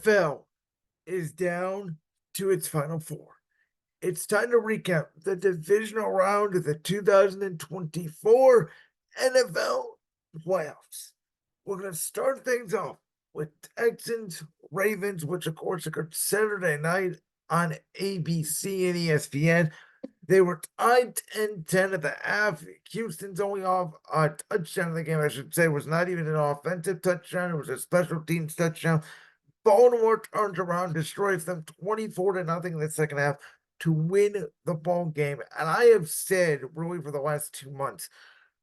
NFL is down to its final four. It's time to recap the divisional round of the 2024 NFL playoffs. We're going to start things off with Texans Ravens, which of course occurred Saturday night on ABC and ESPN. They were tied 10-10 at the half. Houston's only off a touchdown in the game, I should say, was not even an offensive touchdown. It was a special teams touchdown. Baltimore turns around, destroys them 24 to nothing in the second half to win the ball game. And I have said, really, for the last 2 months,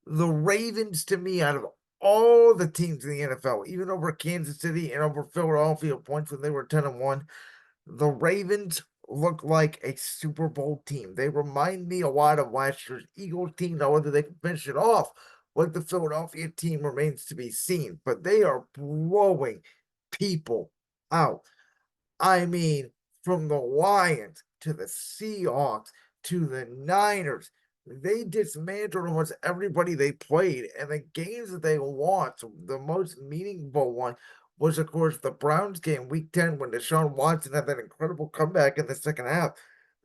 the Ravens, to me, out of all the teams in the NFL, even over Kansas City and over Philadelphia points when they were 10-1, the Ravens look like a Super Bowl team. They remind me a lot of last year's Eagles team. Now, whether they can finish it off like the Philadelphia team remains to be seen, but they are blowing people out. I mean, from the Lions to the Seahawks to the Niners, they dismantled almost everybody they played. And the games that they lost, the most meaningful one was, of course, the Browns game, week 10, when Deshaun Watson had that incredible comeback in the second half.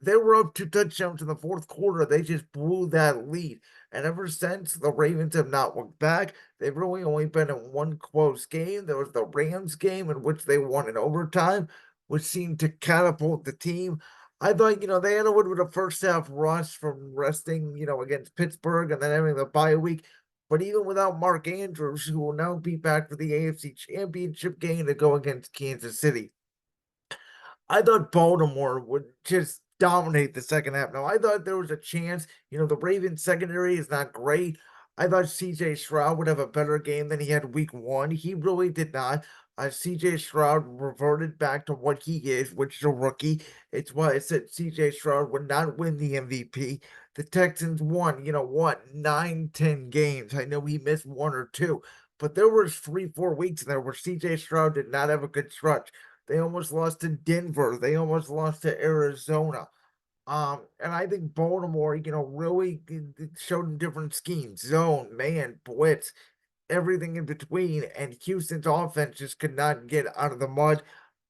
They were up 2 touchdowns in the fourth quarter. They just blew that lead. And ever since, the Ravens have not looked back. They've really only been in one close game. There was the Rams game in which they won in overtime, which seemed to catapult the team. I thought, they had a little bit of first half rust from resting, against Pittsburgh and then having the bye week. But even without Mark Andrews, who will now be back for the AFC Championship game to go against Kansas City, I thought Baltimore would just dominate the second half. Now, I thought there was a chance. The Ravens secondary is not great. I thought CJ Stroud would have a better game than he had week one. He really did not. CJ Stroud reverted back to what he is, which is a rookie. It's why I said CJ Stroud would not win the MVP. The Texans won, 9, 10 games. I know he missed one or two, but there was 3, 4 weeks in there where CJ Stroud did not have a good stretch. They almost lost to Denver. They almost lost to Arizona. And I think Baltimore, really showed them different schemes, zone, man, blitz, everything in between. And Houston's offense just could not get out of the mud.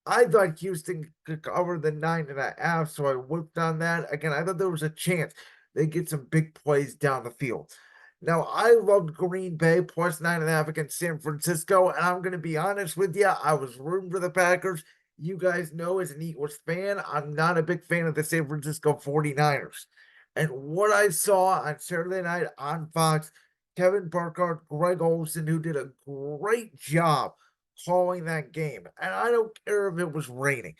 I thought Houston could cover the 9.5, so I whipped on that. Again, I thought there was a chance they get some big plays down the field. Now, I loved Green Bay plus 9.5 against San Francisco, and I'm going to be honest with you, I was rooting for the Packers. You guys know, as an Eagles fan, I'm not a big fan of the San Francisco 49ers. And what I saw on Saturday night on Fox, Kevin Burkhardt, Greg Olsen, who did a great job calling that game. And I don't care if it was raining.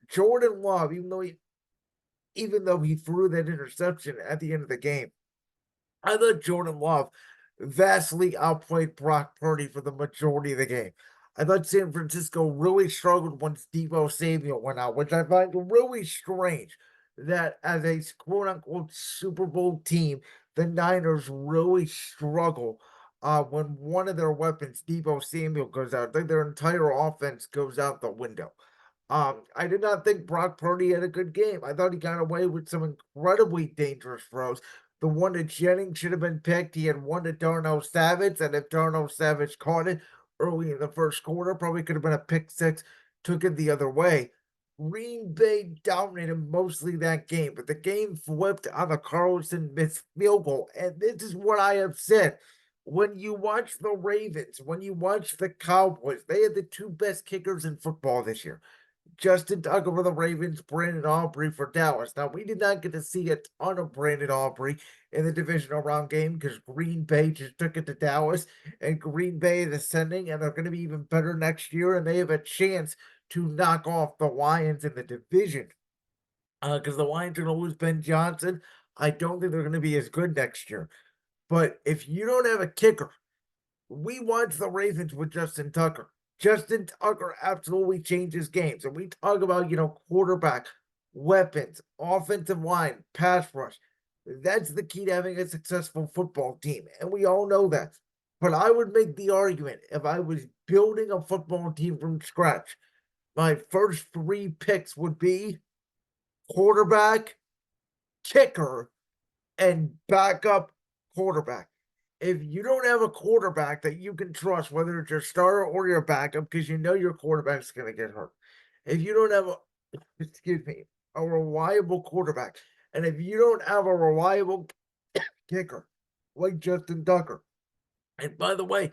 Jordan Love, even though he threw that interception at the end of the game, I thought Jordan Love vastly outplayed Brock Purdy for the majority of the game. I thought San Francisco really struggled once Deebo Samuel went out, which I find really strange that as a quote unquote Super Bowl team, the Niners really struggle when one of their weapons, Deebo Samuel, goes out. I think their entire offense goes out the window. I did not think Brock Purdy had a good game. I thought he got away with some incredibly dangerous throws. The one to Jennings should have been picked. He had one to Darnell Savage, and if Darnell Savage caught it early in the first quarter, probably could have been a pick six, took it the other way. Green Bay dominated mostly that game, but the game flipped on the Carlson missed field goal. And this is what I have said. When you watch the Ravens, when you watch the Cowboys, they had the two best kickers in football this year. Justin Tucker for the Ravens, Brandon Aubrey for Dallas. Now, we did not get to see a ton of Brandon Aubrey in the divisional round game because Green Bay just took it to Dallas, and Green Bay is ascending, and they're going to be even better next year, and they have a chance to knock off the Lions in the division because the Lions are going to lose Ben Johnson. I don't think they're going to be as good next year. But if you don't have a kicker, we watched the Ravens with Justin Tucker. Justin Tucker absolutely changes games. And we talk about, quarterback, weapons, offensive line, pass rush. That's the key to having a successful football team. And we all know that. But I would make the argument if I was building a football team from scratch, my first three picks would be quarterback, kicker, and backup quarterback. if you don't have a quarterback that you can trust, whether it's your starter or your backup, because you know your quarterback's going to get hurt. If you don't have a, excuse me, a reliable quarterback, and if you don't have a reliable kicker like Justin Tucker, and by the way,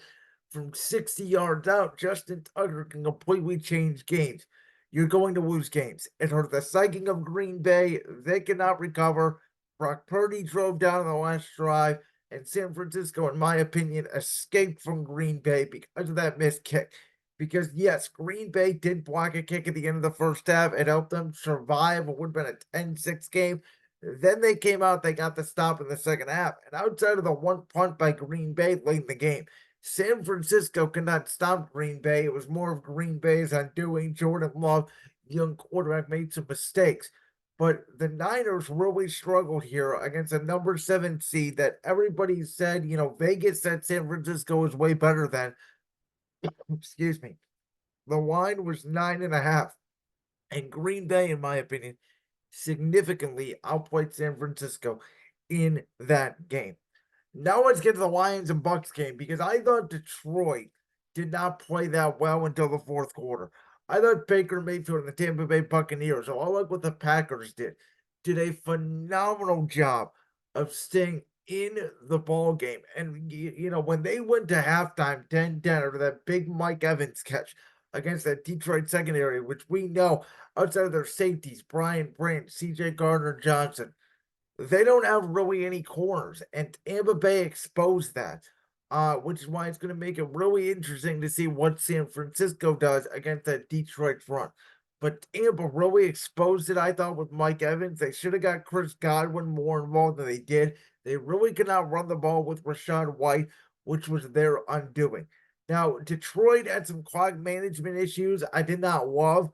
from 60 yards out, Justin Tucker can completely change games. You're going to lose games. It hurt the psyche of Green Bay. They cannot recover. Brock Purdy drove down the last drive, and San Francisco, in my opinion, escaped from Green Bay because of that missed kick. Because, yes, Green Bay did block a kick at the end of the first half. It helped them survive. It would have been a 10-6 game. Then they came out, they got the stop in the second half. And outside of the one punt by Green Bay late in the game, San Francisco could not stop Green Bay. It was more of Green Bay's undoing. Jordan Love, young quarterback, made some mistakes. But the Niners really struggled here against a number 7 seed that everybody said, Vegas said San Francisco was way better than. Excuse me. The line was 9.5. And Green Bay, in my opinion, significantly outplayed San Francisco in that game. Now let's get to the Lions and Bucks game because I thought Detroit did not play that well until the fourth quarter. I thought Baker Mayfield and the Tampa Bay Buccaneers, so I like what the Packers did a phenomenal job of staying in the ball game. And when they went to halftime 10-10 after that big Mike Evans catch against that Detroit secondary, which we know outside of their safeties, Brian Branch, CJ Gardner Johnson, they don't have really any corners, and Tampa Bay exposed that, which is why it's going to make it really interesting to see what San Francisco does against that Detroit front. But Tampa really exposed it, I thought, with Mike Evans. They should have got Chris Godwin more involved than they did. They really could not run the ball with Rachaad White, which was their undoing. Now, Detroit had some clock management issues I did not love.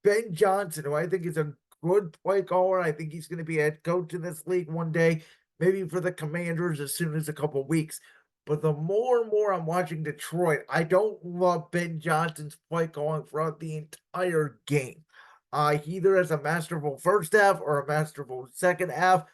Ben Johnson, who I think is a good play caller. I think he's going to be a head coach in this league one day, maybe for the Commanders as soon as a couple weeks. But the more and more I'm watching Detroit, I don't love Ben Johnson's play calling throughout the entire game. He either has a masterful first half or a masterful second half.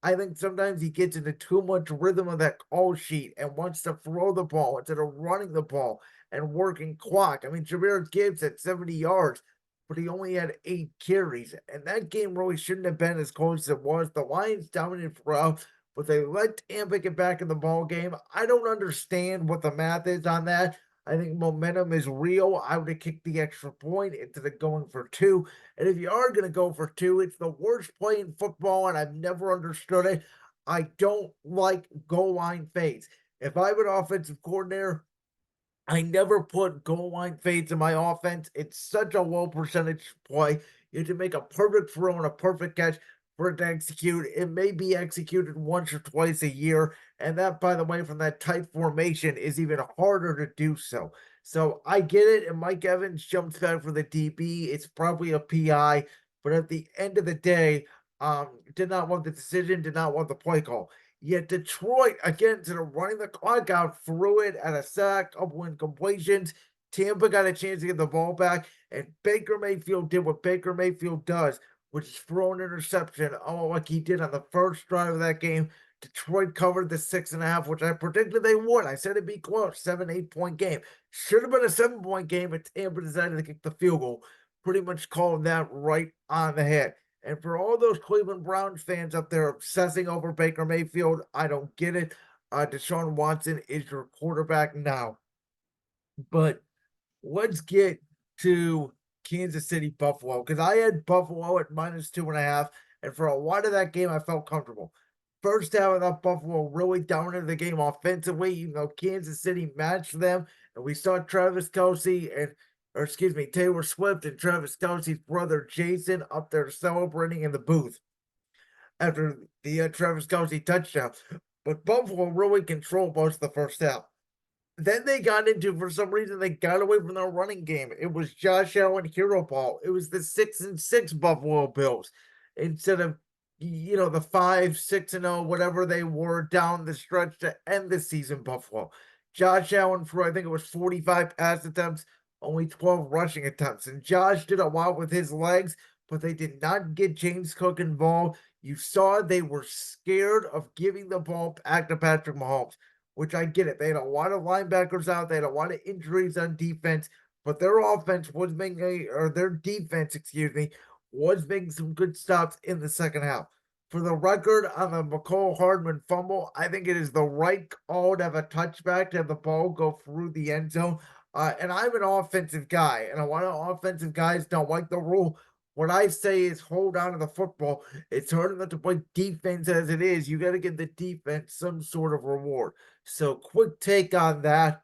I think sometimes he gets into too much rhythm of that call sheet and wants to throw the ball instead of running the ball and working clock. I mean, Jahmyr Gibbs at 70 yards, but he only had 8 carries. And that game really shouldn't have been as close as it was. The Lions dominated throughout, but they let Tampa get back in the ball game. I don't understand what the math is on that. I think momentum is real. I would have kicked the extra point instead of going for 2. And if you are going to go for 2, it's the worst play in football, and I've never understood it. I don't like goal line fades. If I have an offensive coordinator, I never put goal line fades in my offense. It's such a low percentage play. You have to make a perfect throw and a perfect catch for it to execute. It may be executed once or twice a year. And that, by the way, from that tight formation is even harder to do so. So I get it. And Mike Evans jumps back for the DB. It's probably a PI. But at the end of the day, did not want the decision, did not want the play call. Yet Detroit, again, instead of running the clock out, threw it at a sack, couple incompletions. Tampa got a chance to get the ball back, and Baker Mayfield did what Baker Mayfield does, which is throw an interception, like he did on the first drive of that game. Detroit covered the 6.5, which I predicted they would. I said it'd be close, 7, 8 point game. Should have been a 7 point game, but Tampa decided to kick the field goal. Pretty much called that right on the head. And for all those Cleveland Browns fans up there obsessing over Baker Mayfield, I don't get it. Deshaun Watson is your quarterback now. But let's get to Kansas City Buffalo because I had Buffalo at -2.5. And for a lot of that game, I felt comfortable. First half of that Buffalo really dominated the game offensively, even though Kansas City matched them. And we saw Taylor Swift and Travis Kelce's brother Jason up there celebrating in the booth after the Travis Kelce touchdown. But Buffalo really controlled most of the first half. Then they got into, for some reason, they got away from their running game. It was Josh Allen hero ball. It was the 6-6 Buffalo Bills instead of the 5-6-0, whatever they were down the stretch to end the season. Buffalo. Josh Allen for I think it was 45 pass attempts, only 12 rushing attempts, and Josh did a lot with his legs, but they did not get James Cook involved. You saw they were scared of giving the ball back to Patrick Mahomes. which I get it. They had a lot of linebackers out, they had a lot of injuries on defense, but their offense was making or their defense, excuse me, was making some good stops in the second half. For the record, on the McCole Hardman fumble, I think it is the right call to have a touchback to have the ball go through the end zone. And I'm an offensive guy, and a lot of offensive guys don't like the rule. What I say is hold on to the football. It's hard enough to play defense as it is. You got to give the defense some sort of reward. So, quick take on that.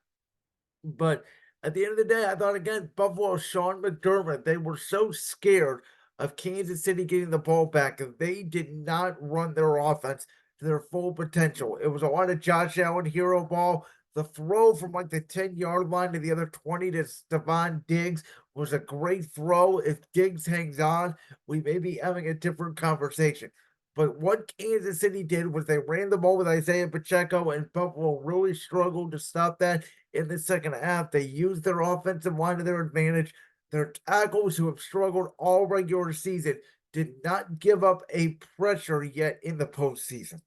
But at the end of the day, I thought again, Buffalo, Sean McDermott, they were so scared of Kansas City getting the ball back, and they did not run their offense to their full potential. It was a lot of Josh Allen hero ball. The throw from like the 10-yard line to the other 20 to Stephon Diggs was a great throw. If Diggs hangs on, we may be having a different conversation. But what Kansas City did was they ran the ball with Isaiah Pacheco, and Buffalo really struggled to stop that in the second half. They used their offensive line to their advantage. Their tackles, who have struggled all regular season, did not give up a pressure yet in the postseason.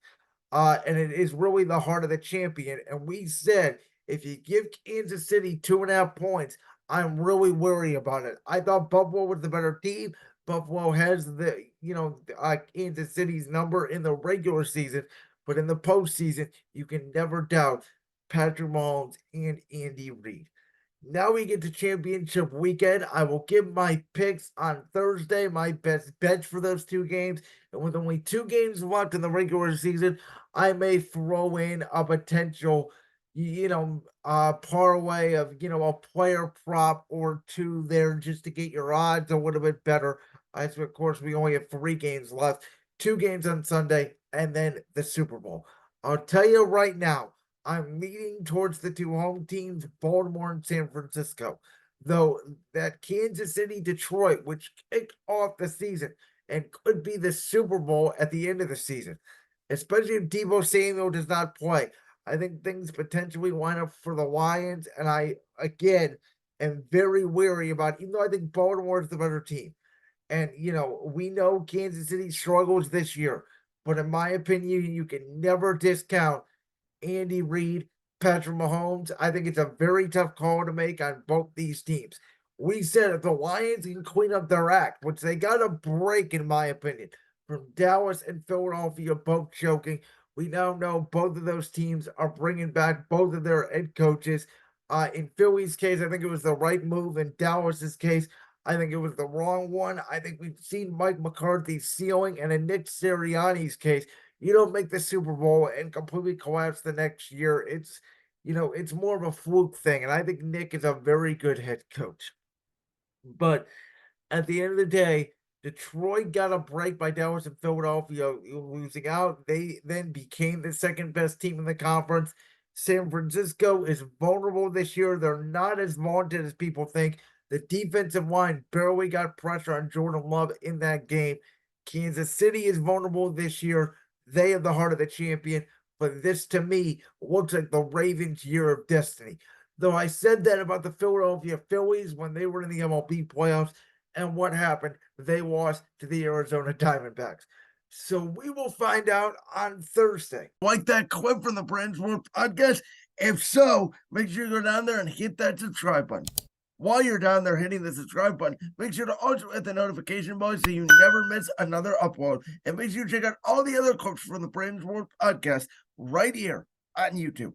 And it is really the heart of the champion. And we said if you give Kansas City 2.5 points, I'm really worried about it. I thought Buffalo was the better team. Buffalo has Kansas City's number in the regular season, but in the postseason, you can never doubt Patrick Mahomes and Andy Reid. Now we get to championship weekend. I will give my picks on Thursday, my best bets for those two games. And with only two games left in the regular season, I may throw in a potential, parlay of, a player prop or two there just to get your odds a little bit better. As of course, we only have 3 games left, 2 games on Sunday, and then the Super Bowl. I'll tell you right now, I'm leaning towards the two home teams, Baltimore and San Francisco. Though that Kansas City Detroit, which kicked off the season and could be the Super Bowl at the end of the season, especially if Deebo Samuel does not play. I think things potentially line up for the Lions, and I again am very wary about, even though I think Baltimore is the better team. And we know Kansas City struggles this year, but in my opinion, you can never discount Andy Reid, Patrick Mahomes. I think it's a very tough call to make on both these teams. We said if the Lions can clean up their act, which they got to break, in my opinion, from Dallas and Philadelphia both choking. We now know both of those teams are bringing back both of their head coaches. In Philly's case, I think it was the right move. In Dallas's case, I think it was the wrong one. I think we've seen Mike McCarthy's ceiling, and in Nick Sirianni's case, you don't make the Super Bowl and completely collapse the next year. It's more of a fluke thing. And I think Nick is a very good head coach. But at the end of the day, Detroit got a break by Dallas and Philadelphia losing out. They then became the second best team in the conference. San Francisco is vulnerable this year. They're not as vaunted as people think. The defensive line barely got pressure on Jordan Love in that game. Kansas City is vulnerable this year. They have the heart of the champion. But this, to me, looks like the Ravens' year of destiny. Though I said that about the Philadelphia Phillies when they were in the MLB playoffs, and what happened? They lost to the Arizona Diamondbacks. So we will find out on Thursday. Like that clip from the Brands World podcast? If so, make sure you go down there and hit that subscribe button. While you're down there hitting the subscribe button, make sure to also hit the notification bell so you never miss another upload. And make sure you check out all the other clips from the Brands World podcast right here on YouTube.